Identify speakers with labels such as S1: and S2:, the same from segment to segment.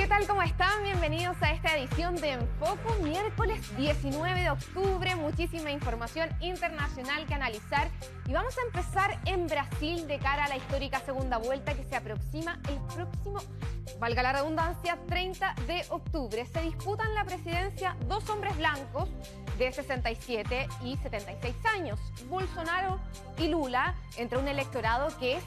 S1: ¿Qué tal? ¿Cómo están? Bienvenidos a esta edición de Enfoco, miércoles 19 de octubre. Muchísima información internacional que analizar. Y vamos a empezar en Brasil de cara a la histórica segunda vuelta que se aproxima el próximo, valga la redundancia, 30 de octubre. Se disputan la presidencia dos hombres blancos de 67 y 76 años, Bolsonaro y Lula, entre un electorado que es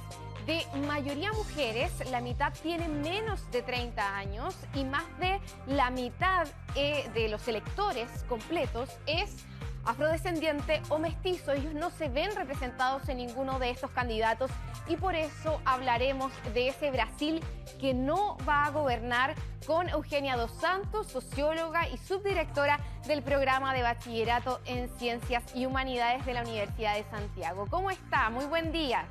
S1: de mayoría mujeres. La mitad tiene menos de 30 años y más de la mitad de los electores completos es afrodescendiente o mestizo. Ellos no se ven representados en ninguno de estos candidatos y por eso hablaremos de ese Brasil que no va a gobernar con Eugenia dos Santos, socióloga y subdirectora del programa de bachillerato en Ciencias y Humanidades de la Universidad de Santiago. ¿Cómo está? Muy buen día.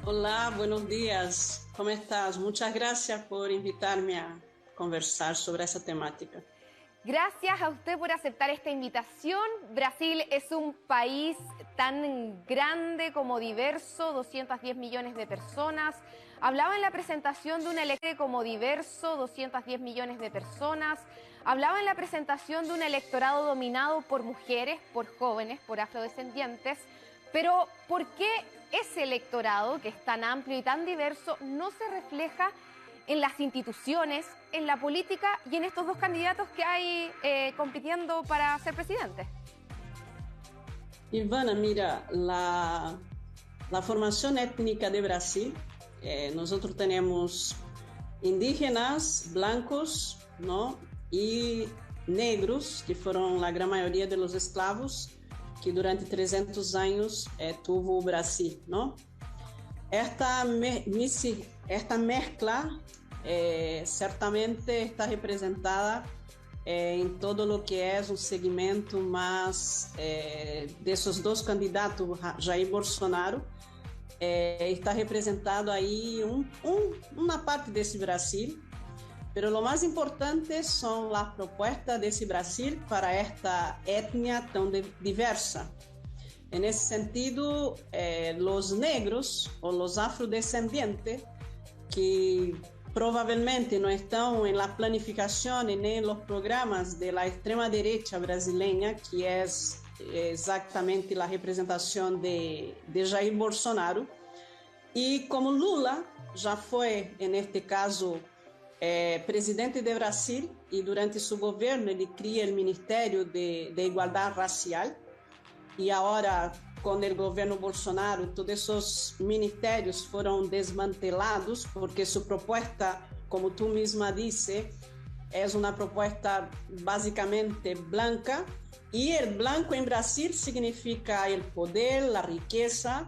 S2: Hola, buenos días. ¿Cómo estás? Muchas gracias por invitarme a conversar sobre esa temática.
S1: Gracias a usted por aceptar esta invitación. Brasil es un país tan grande como diverso, 210 millones de personas. Hablaba en la presentación de un electorado como diverso, 210 millones de personas. Hablaba en la presentación de un electorado dominado por mujeres, por jóvenes, por afrodescendientes. Pero ¿por qué ese electorado, que es tan amplio y tan diverso, no se refleja en las instituciones, en la política y en estos dos candidatos que hay compitiendo para ser presidente?
S2: Ivana, mira, la formación étnica de Brasil, nosotros tenemos indígenas, blancos, ¿no? Y negros, que fueron la gran mayoría de los esclavos que durante 300 años tuvo Brasil, ¿no? Esta mezcla certamente está representada en todo lo que es un segmento más de esos dos candidatos, Jair Bolsonaro, está representado ahí una parte de ese Brasil. Pero lo más importante son las propuestas de ese Brasil para esta etnia tan diversa. En ese sentido, los negros o los afrodescendientes, que probablemente no están en la planificación ni en los programas de la extrema derecha brasileña, que es exactamente la representación de Jair Bolsonaro. Y como Lula ya fue, en este caso, presidente de Brasil, y durante su gobierno ele cria o Ministério de Igualdade Racial, e agora com o governo Bolsonaro todos esses ministérios foram desmantelados porque sua proposta, como tu mesma disse, é uma proposta basicamente blanca, e o blanco em Brasil significa o poder, a riqueza,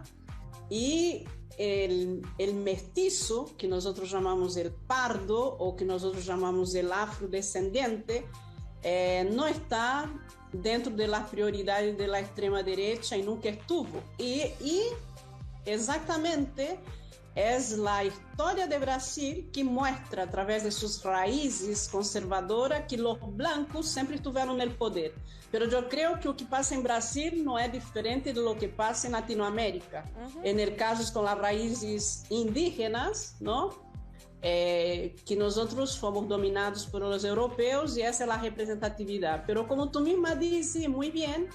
S2: e el mestizo, que nosotros llamamos el pardo o que nosotros llamamos el afrodescendiente, no está dentro de las prioridades de la extrema derecha y nunca estuvo. Y exactamente es la historia de Brasil que muestra a través de sus raíces conservadoras que los blancos siempre estuvieron en el poder. Pero yo creo que lo que pasa en Brasil no es diferente de lo que pasa en Latinoamérica. En el caso con las raíces indígenas, ¿no? Que nosotros fomos dominados por los europeos y esa es la representatividad. Pero como tú misma dices muy bien,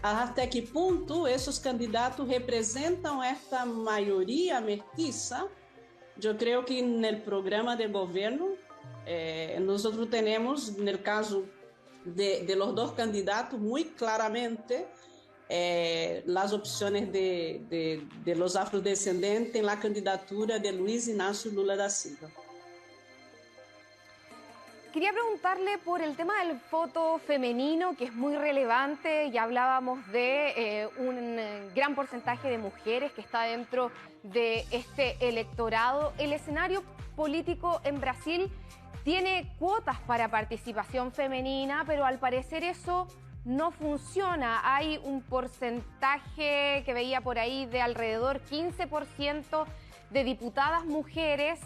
S2: hasta que ponto esses candidatos representam esta maioria mestiça. Eu creio que no programa de governo nós temos, no caso de los dos candidatos, muito claramente as opções de los afrodescendentes na candidatura de Luiz Inácio Lula da Silva.
S1: Quería preguntarle por el tema del voto femenino, que es muy relevante. Ya hablábamos de un gran porcentaje de mujeres que está dentro de este electorado. El escenario político en Brasil tiene cuotas para participación femenina, pero al parecer eso no funciona. Hay un porcentaje que veía por ahí de alrededor 15% de diputadas mujeres,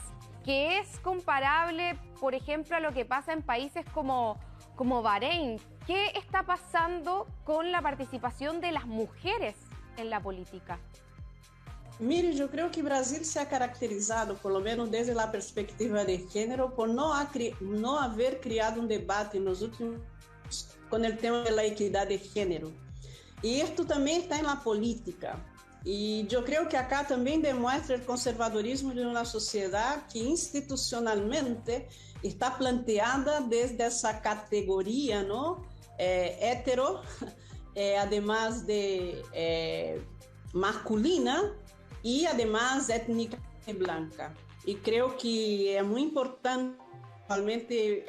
S1: que es comparable, por ejemplo, a lo que pasa en países como Bahrein. ¿Qué está pasando con la participación de las mujeres en la política?
S2: Mire, eu creio que o Brasil se ha caracterizado, por lo menos desde a perspectiva de género, por não haver criado um debate nos últimos com o tema da equidade de género. E isto também está na política. E eu creio que acá também demonstra o conservadorismo de uma sociedade que institucionalmente está planteada desde essa categoria, não? Hetero, además de masculina e además étnica e blanca. E creio que é muito importante, realmente,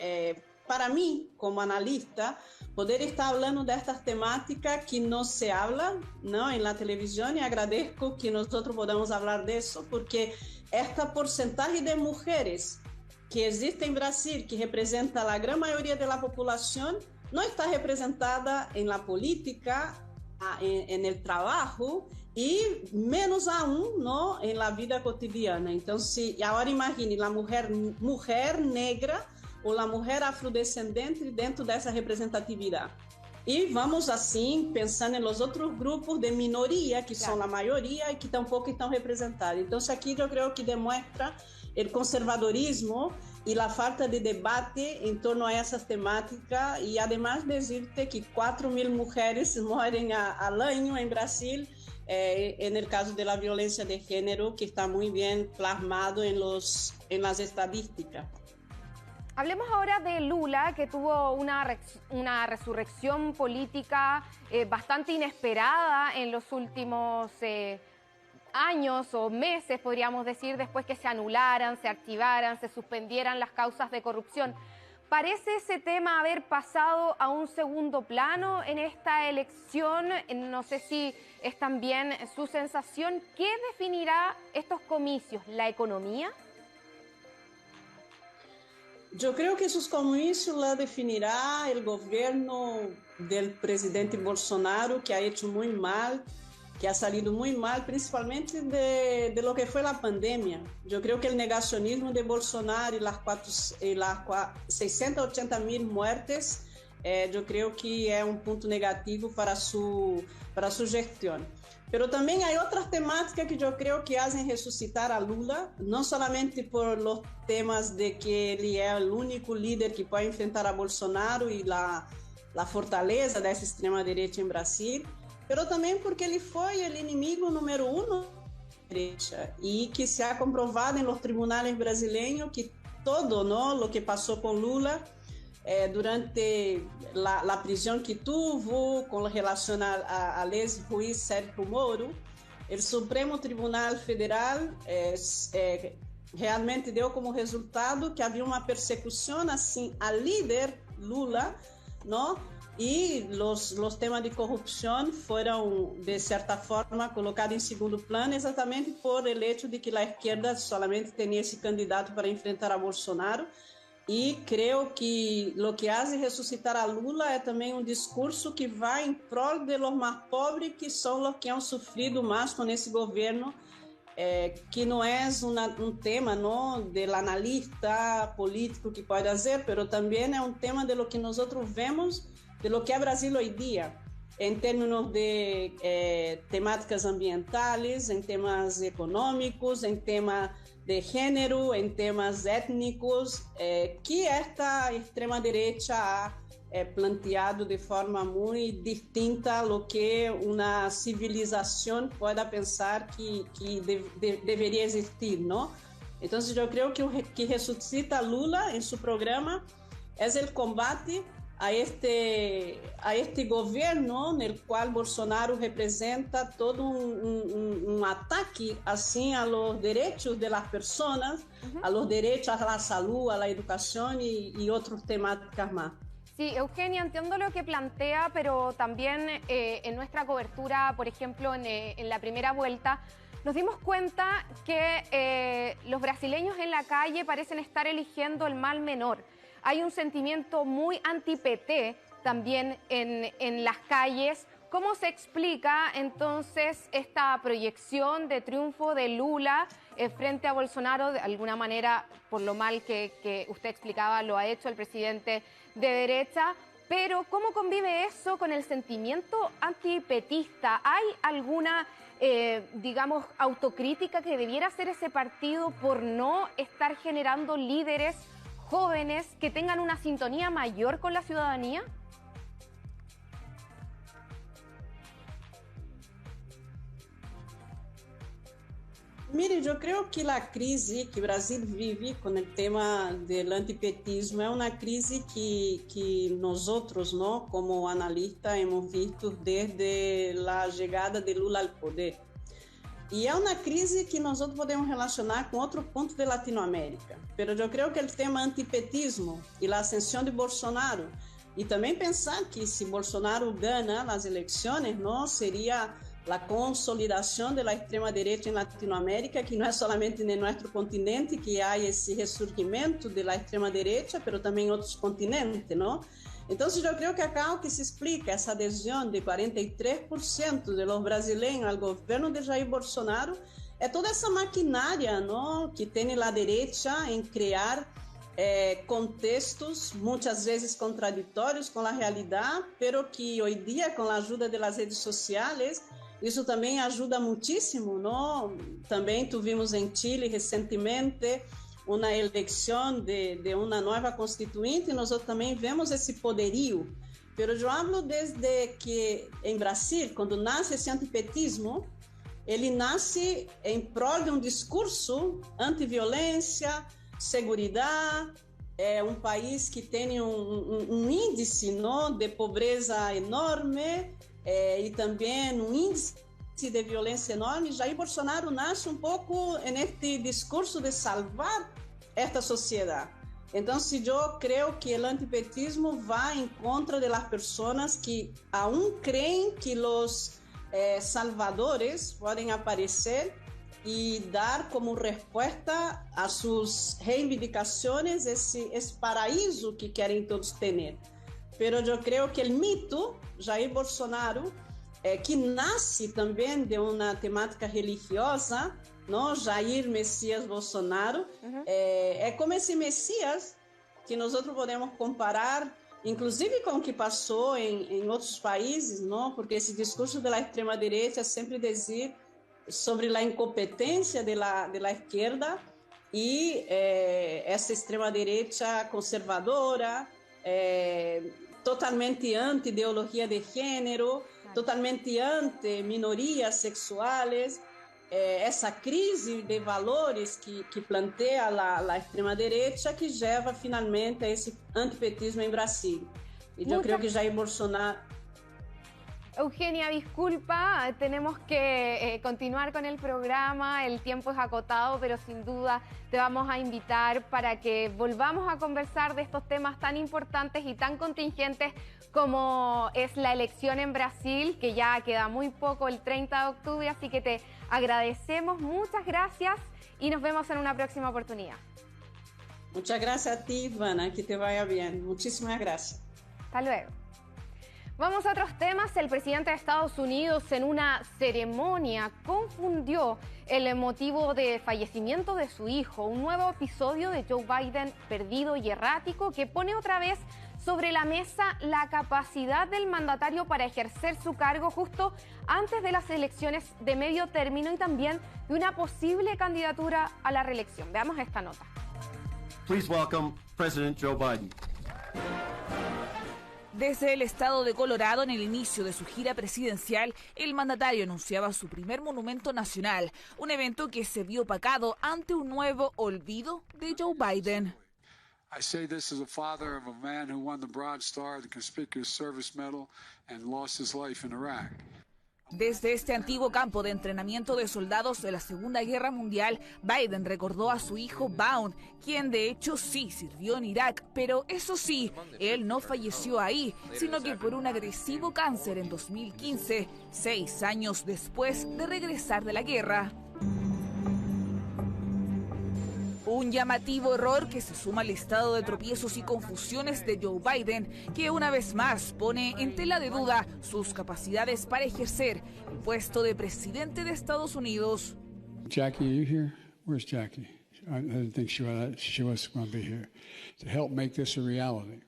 S2: para mim, como analista, poder estar falando destas temáticas que não se habla, não, em la televisão, e agradeço que nós podamos falar disso, porque esta porcentagem de mulheres que existe em Brasil, que representa a grande maioria da população, não está representada em la política, en el trabajo e menos aún no en la vida cotidiana. Então, se agora imagine a mulher negra ou a mulher afrodescendente dentro dessa representatividade. E vamos assim pensando nos outros grupos de minoria que são a maioria e que tampouco estão representados. Então, isso aqui eu creio que demonstra o conservadorismo e a falta de debate em torno a essas temáticas. E además dizer-te que 4.000 mulheres morrem ao ano em Brasil, no caso da violência de gênero, que está muito bem plasmado em las estadísticas.
S1: Hablemos ahora de Lula, que tuvo una resurrección política bastante inesperada en los últimos años o meses, podríamos decir, después que se anularan, se archivaran, se suspendieran las causas de corrupción. ¿Parece ese tema haber pasado a un segundo plano en esta elección? No sé si es también su sensación. ¿Qué definirá estos comicios? ¿La economía?
S2: Eu creio que esses comícios la definirá o governo do presidente Bolsonaro, que ha hecho muito mal, que ha salido muito mal, principalmente de lo que foi a pandemia. Eu creio que o negacionismo de Bolsonaro e las 680.000 muertes, eu creio que é um ponto negativo para sua gestão. Pero também há outras temáticas que eu creio que fazem ressuscitar a Lula, não somente por os temas de que ele é o único líder que pode enfrentar a Bolsonaro e a fortaleza dessa extrema-direita em Brasil, pero também porque ele foi o inimigo número 1 da direita e que se ha comprovado nos tribunais brasileiros que todo o que passou com Lula durante a prisão que teve com relação ao ex-juiz Sérgio Moro, o Supremo Tribunal Federal realmente deu como resultado que havia uma persecução assim ao líder Lula, não? E os temas de corrupção foram, de certa forma, colocados em segundo plano, exatamente por o hecho de que a esquerda solamente tinha esse candidato para enfrentar a Bolsonaro. E creio que o que hace ressuscitar a Lula é também um discurso que vai em prol de los mais pobres, que são os que han sofrido mais com esse governo, que não é um tema não, do analista político que pode fazer, mas também é um tema de lo que nós vemos, de lo que é Brasil hoje dia, em termos de temáticas ambientais, em temas econômicos, em temas de gênero, em temas étnicos, que esta extrema-direita ha planteado de forma muito distinta a que uma civilização pode pensar que deveria existir, não? Então, eu creio que o que ressuscita Lula em seu programa é o combate a este governo no qual Bolsonaro representa todo um ataque assim a los derechos de las personas, a los derechos a la salud, a la educación y otras temáticas más.
S1: Sí, Eugenia, entiendo lo que plantea, pero también en nuestra cobertura, por ejemplo, en la primera vuelta, nos dimos cuenta que los brasileños en la calle parecen estar eligiendo el mal menor. Hay un sentimiento muy anti-PT también en las calles. ¿Cómo se explica entonces esta proyección de triunfo de Lula frente a Bolsonaro? De alguna manera, por lo mal que usted explicaba, lo ha hecho el presidente de derecha. Pero ¿cómo convive eso con el sentimiento antipetista? ¿Hay alguna, digamos, autocrítica que debiera hacer ese partido por no estar generando líderes jóvenes que tengan una sintonía mayor con la ciudadanía?
S2: Mire, eu creio que a crise que o Brasil vive com o tema do antipetismo é uma crise que nós outros, não, como analistas, hemos visto desde a chegada de Lula ao poder. E é uma crise que nós outros podemos relacionar com outro ponto de Latinoamérica. Mas eu creio que o tema antipetismo e a ascensão de Bolsonaro, e também pensar que se Bolsonaro ganha as eleições, não seria a consolidação da extrema-direita em Latinoamérica, que não é somente no nosso continente que há esse ressurgimento da extrema-direita, mas também em outros continentes, não? Então, eu creio que acá o que se explica essa adesão de 43% dos brasileiros ao governo de Jair Bolsonaro é toda essa maquinária, não, que tem a direita em criar contextos muitas vezes contraditórios com a realidade, pero que hoje dia, com a ajuda das redes sociais, isso também ajuda muitíssimo, não? Também tivemos em Chile recentemente uma eleição de uma nova constituinte e nós também vemos esse poderio. Mas eu falo desde que em Brasil, quando nasce esse antipetismo, ele nasce em prol de um discurso anti-violência, seguridade, é um país que tem um índice, não, de pobreza enorme, e também um índice de violência enorme. Jair Bolsonaro nasce um pouco neste discurso de salvar esta sociedade. Então, eu creio que o antipetismo vai em contra das pessoas que aún creem que os salvadores podem aparecer e dar como resposta a suas reivindicações esse paraíso que querem todos ter. Pero eu creio que o mito Jair Bolsonaro, que nasce também de uma temática religiosa, não? Jair Messias Bolsonaro, é como esse Messias que nós outros podemos comparar, inclusive com o que passou em outros países, não? Porque esse discurso da extrema-direita sempre dizer sobre a incompetência da esquerda e essa extrema-direita conservadora, totalmente anti-ideologia de gênero, totalmente anti-minorias sexuais, essa crise de valores que planteia a extrema-direita que leva finalmente a esse antipetismo em Brasil. E eu creio que Jair Bolsonaro...
S1: Eugenia, disculpa, tenemos que continuar con el programa, el tiempo es acotado, pero sin duda te vamos a invitar para que volvamos a conversar de estos temas tan importantes y tan contingentes como es la elección en Brasil, que ya queda muy poco, el 30 de octubre, así que te agradecemos, muchas gracias y nos vemos en una próxima oportunidad.
S2: Muchas gracias a ti, Ivana, que te vaya bien. Muchísimas gracias.
S1: Hasta luego. Vamos a otros temas. El presidente de Estados Unidos en una ceremonia confundió el motivo de fallecimiento de su hijo, un nuevo episodio de Joe Biden perdido y errático que pone otra vez sobre la mesa la capacidad del mandatario para ejercer su cargo justo antes de las elecciones de medio término y también de una posible candidatura a la reelección. Veamos esta nota.
S3: Please welcome President Joe Biden.
S4: Desde el estado de Colorado, en el inicio de su gira presidencial, el mandatario anunciaba su primer monumento nacional, un evento que se vio opacado ante un nuevo olvido de Joe Biden.
S5: I say this as a father of a man who won the Bronze Star, the Conspicuous Service Medal, and lost his life in Iraq.
S4: Desde este antiguo campo de entrenamiento de soldados de la Segunda Guerra Mundial, Biden recordó a su hijo Vaughn, quien de hecho sí sirvió en Irak, pero eso sí, él no falleció ahí, sino que por un agresivo cáncer en 2015, 6 años después de regresar de la guerra. Un llamativo error que se suma al listado de tropiezos y confusiones de Joe Biden, que una vez más pone en tela de duda sus capacidades para ejercer el puesto de presidente de Estados Unidos.
S5: Jackie, are you here? Where's Jackie? I didn't think she was going to be here to help make this a reality.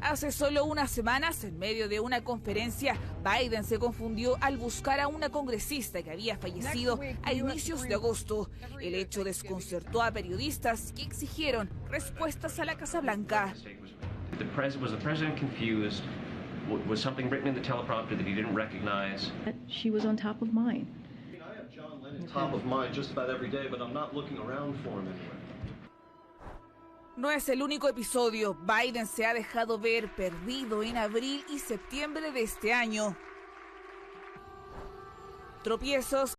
S4: Hace solo unas semanas, en medio de una conferencia, Biden se confundió al buscar a una congresista que había fallecido a inicios de agosto. El hecho desconcertó a periodistas que exigieron respuestas a la Casa Blanca.
S6: Was the president confused? Was something written in the teleprompter that he didn't recognize?
S7: She was on top of mind.
S3: I have John Lennon top of mind just about every day, but I'm not looking around for him anywhere.
S4: No es el único episodio. Biden se ha dejado ver perdido en abril y septiembre de este año. Tropiezos